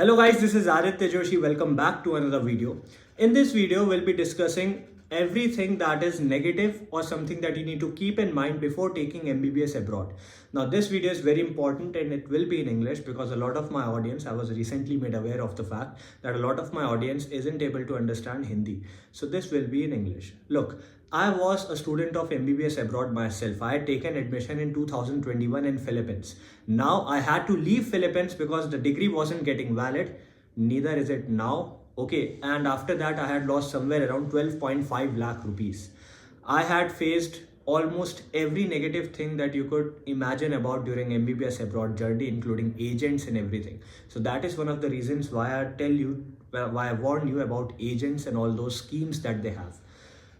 Hello guys, this is Aditya Joshi. Welcome back to another video. In this video, we'll be discussing everything that is negative or something that you need to keep in mind before taking MBBS abroad. Now, this video is very important and it will be in English because a lot of my audience, I was recently made aware of the fact that a lot of my audience isn't able to understand Hindi. So this will be in English. Look, I was a student of MBBS abroad myself. I had taken admission in 2021 in Philippines. Now I had to leave Philippines because the degree wasn't getting valid. Neither is it now. Okay, and after that I had lost somewhere around 12.5 lakh rupees. I had faced almost every negative thing that you could imagine about during MBBS abroad journey, including agents and everything. So that is one of the reasons why I warn you about agents and all those schemes that they have.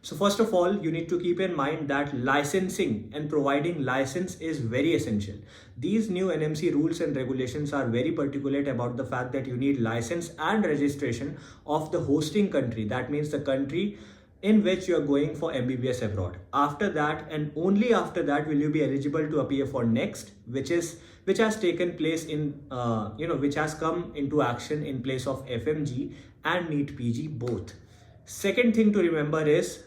So first of all, you need to keep in mind that licensing and providing license is very essential. These new NMC rules and regulations are very particular about the fact that you need license and registration of the hosting country. That means the country in which you are going for MBBS abroad. After that and only after that will you be eligible to appear for next, which has taken place in which has come into action in place of FMG and NEET PG both. Second thing to remember is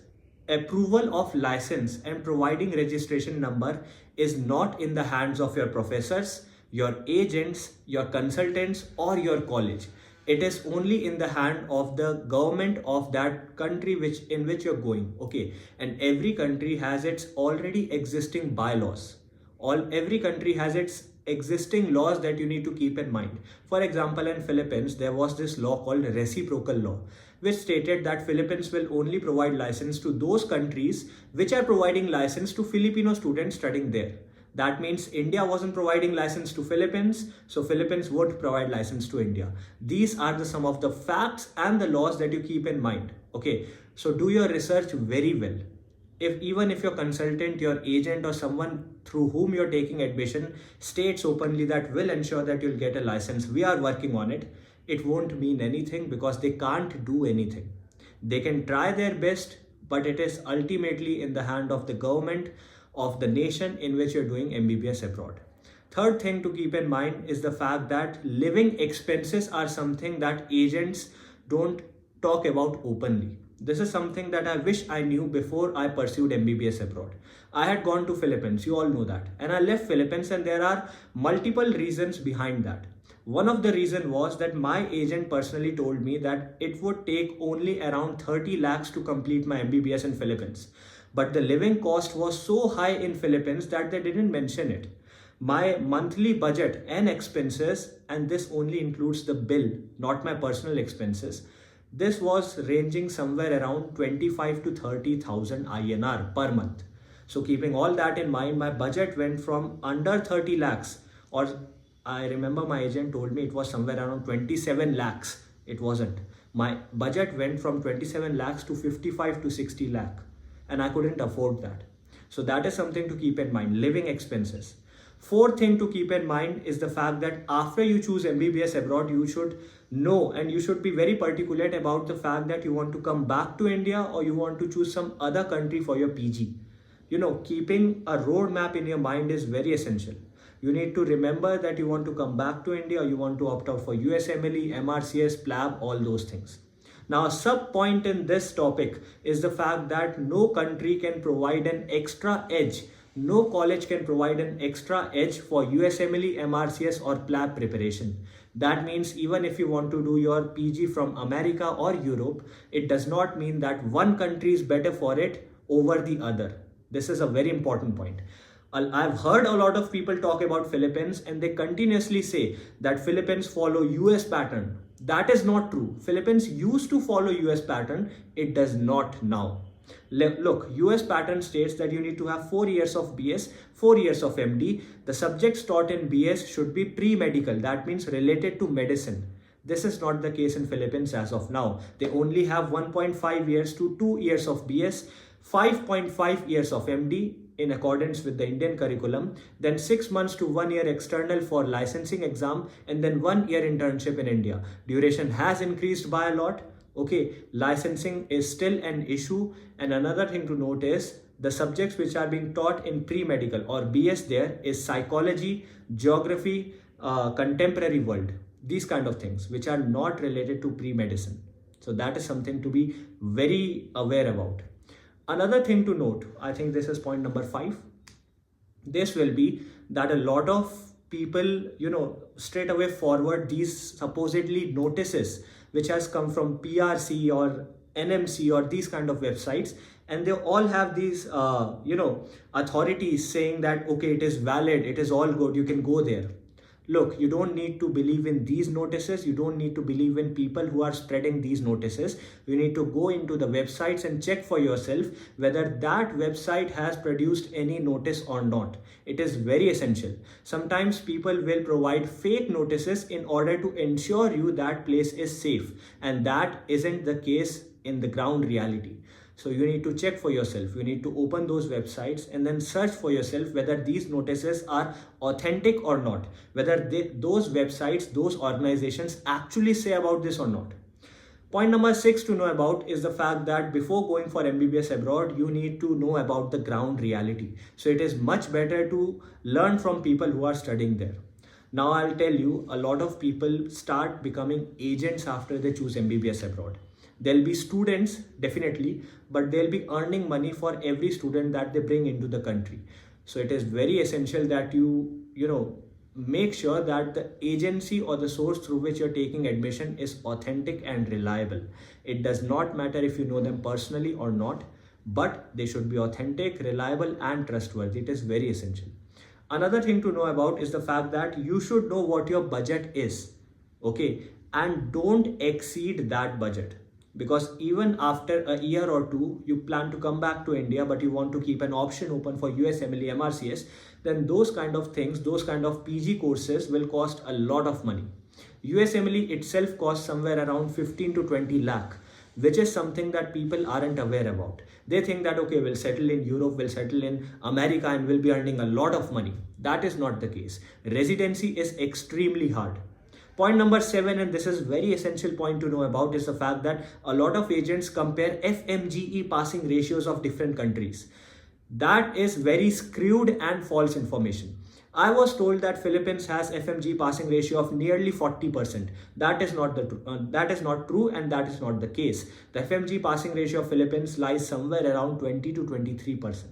approval of license and providing registration number is not in the hands of your professors, your agents, your consultants or your college. It is only in the hand of the government of that country in which you're going. Okay, and every country has its already existing bylaws. Every country has its existing laws that you need to keep in mind. For example, in Philippines, there was this law called reciprocal law, which stated that Philippines will only provide license to those countries which are providing license to Filipino students studying there. That means India wasn't providing license to Philippines, so Philippines would provide license to India. These are some of the facts and the laws that you keep in mind. Okay, so do your research very well. Even if your consultant, your agent or someone through whom you're taking admission states openly that will ensure that you'll get a license, we are working on it, it won't mean anything because they can't do anything. They can try their best, but it is ultimately in the hand of the government of the nation in which you're doing MBBS abroad. Third thing to keep in mind is the fact that living expenses are something that agents don't talk about openly. This is something that I wish I knew before I pursued MBBS abroad. I had gone to Philippines, you all know that, and I left Philippines, and there are multiple reasons behind that. One of the reason was that my agent personally told me that it would take only around 30 lakhs to complete my MBBS in Philippines. But the living cost was so high in Philippines that they didn't mention it. My monthly budget and expenses, and this only includes the bill, not my personal expenses, this was ranging somewhere around 25 to 30,000 INR per month. So keeping all that in mind, my budget went from under 30 lakhs, or I remember my agent told me it was somewhere around 27 lakhs. It wasn't. My budget went from 27 lakhs to 55 to 60 lakh, and I couldn't afford that. So that is something to keep in mind, living expenses. Fourth thing to keep in mind is the fact that after you choose MBBS abroad, you should know and you should be very particular about the fact that you want to come back to India or you want to choose some other country for your PG. Keeping a roadmap in your mind is very essential. You need to remember that you want to come back to India or you want to opt out for USMLE, MRCS, PLAB, all those things. Now, a sub point in this topic is the fact that no country can provide an extra edge. No college can provide an extra edge for USMLE, MRCS or PLAB preparation. That means even if you want to do your PG from America or Europe, it does not mean that one country is better for it over the other. This is a very important point. I've heard a lot of people talk about Philippines and they continuously say that Philippines follow US pattern. That is not true. Philippines used to follow US pattern. It does not now. Look, US pattern states that you need to have 4 years of BS, 4 years of MD. The subjects taught in BS should be pre-medical. That means related to medicine. This is not the case in Philippines as of now. They only have 1.5 years to 2 years of BS, 5.5 years of MD in accordance with the Indian curriculum, then 6 months to 1 year external for licensing exam, and then 1 year internship in India. Duration has increased by a lot. Okay, licensing is still an issue. And another thing to note is the subjects which are being taught in pre-medical or BS there is psychology, geography, contemporary world. these kind of things which are not related to pre-medicine. So that is something to be very aware about. Another thing to note, I think this is point number 5. This will be that a lot of people, straight away forward these supposedly notices which has come from PRC or NMC or these kind of websites, and they all have these authorities saying that okay, it is valid, it is all good, you can go there. Look, you don't need to believe in these notices. You don't need to believe in people who are spreading these notices. You need to go into the websites and check for yourself whether that website has produced any notice or not. It is very essential. Sometimes people will provide fake notices in order to ensure you that place is safe, and that isn't the case in the ground reality. So you need to check for yourself. You need to open those websites and then search for yourself whether these notices are authentic or not, whether those websites, those organizations actually say about this or not. Point number 6 to know about is the fact that before going for MBBS abroad, you need to know about the ground reality. So it is much better to learn from people who are studying there. Now I'll tell you, a lot of people start becoming agents after they choose MBBS abroad. There'll be students, definitely, but they'll be earning money for every student that they bring into the country. So it is very essential that you make sure that the agency or the source through which you're taking admission is authentic and reliable. It does not matter if you know them personally or not, but they should be authentic, reliable, and trustworthy. It is very essential. Another thing to know about is the fact that you should know what your budget is, okay, and don't exceed that budget. Because even after a year or two, you plan to come back to India, but you want to keep an option open for USMLE, MRCS, then those kind of things, those kind of PG courses will cost a lot of money. USMLE itself costs somewhere around 15 to 20 lakh, which is something that people aren't aware about. They think that, okay, we'll settle in Europe, we'll settle in America, and we'll be earning a lot of money. That is not the case. Residency is extremely hard. Point number 7, and this is very essential point to know about, is the fact that a lot of agents compare FMGE passing ratios of different countries. That is very skewed and false information. I was told that Philippines has FMG passing ratio of nearly 40%. That is not true, and that is not the case. The FMG passing ratio of Philippines lies somewhere around 20 to 23%.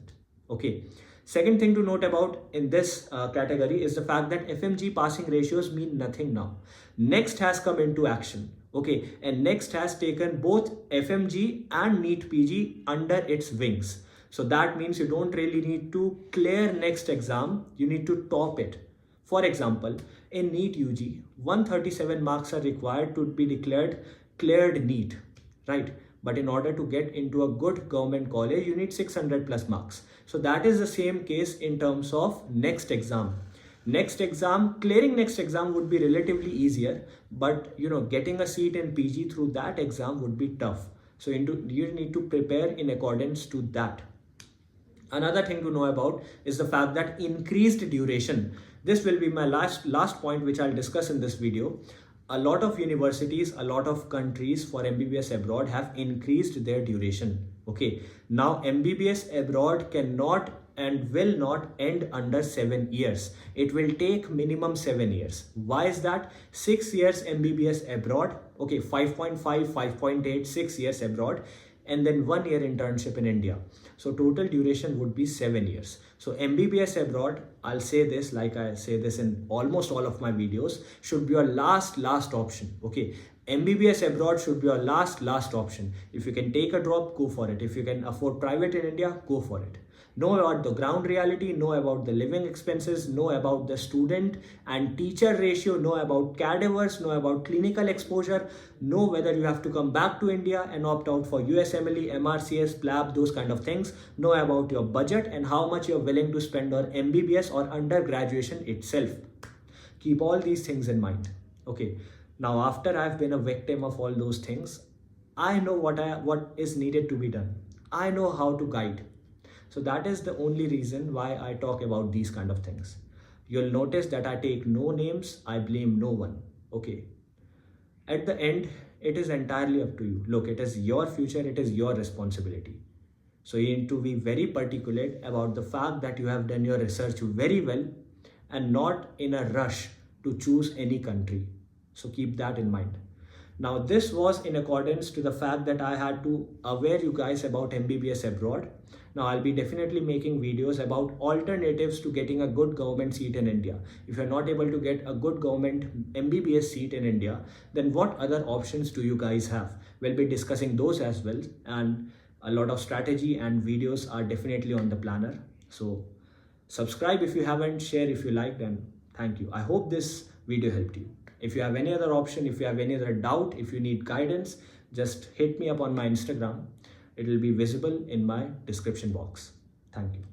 Okay. Second thing to note about in this category is the fact that FMG passing ratios mean nothing now. Next has come into action. Okay, and Next has taken both FMG and NEET PG under its wings. So that means you don't really need to clear next exam, you need to top it. For example, in NEET UG, 137 marks are required to be declared cleared NEET, right? But in order to get into a good government college, you need 600 plus marks. So that is the same case in terms of next exam. Clearing next exam would be relatively easier, but getting a seat in PG through that exam would be tough. So you need to prepare in accordance to that. Another thing to know about is the fact that increased duration. This will be my last point which I'll discuss in this video. A lot of universities, a lot of countries for MBBS abroad have increased their duration. Okay, now MBBS abroad cannot and will not end under 7 years. It will take minimum 7 years. Why is that? 6 years MBBS abroad, okay, 5.5, 5.8, 6 years abroad, and then 1 year internship in India. So total duration would be 7 years. So MBBS abroad, I'll say this like I say this in almost all of my videos, should be your last option. Okay, MBBS abroad should be your last option. If you can take a drop, go for it. If you can afford private in India, go for it. Know about the ground reality, know about the living expenses, know about the student and teacher ratio, know about cadavers, know about clinical exposure, know whether you have to come back to India and opt out for USMLE, MRCS, PLAB, those kind of things. Know about your budget and how much you're willing to spend on MBBS or under graduation itself. Keep all these things in mind. Okay. Now, after I've been a victim of all those things, I know what is needed to be done. I know how to guide. So that is the only reason why I talk about these kind of things. You'll notice that I take no names, I blame no one. Okay. At the end, it is entirely up to you. Look, it is your future, it is your responsibility. So you need to be very particular about the fact that you have done your research very well and not in a rush to choose any country. So keep that in mind. Now this was in accordance to the fact that I had to aware you guys about MBBS abroad. Now I'll be definitely making videos about alternatives to getting a good government seat in India. If you're not able to get a good government MBBS seat in India, then what other options do you guys have? We'll be discussing those as well, and a lot of strategy and videos are definitely on the planner. So subscribe if you haven't, share if you liked, and thank you. I hope this video helped you. If you have any other option, if you have any other doubt, if you need guidance, just hit me up on my Instagram. It will be visible in my description box. Thank you.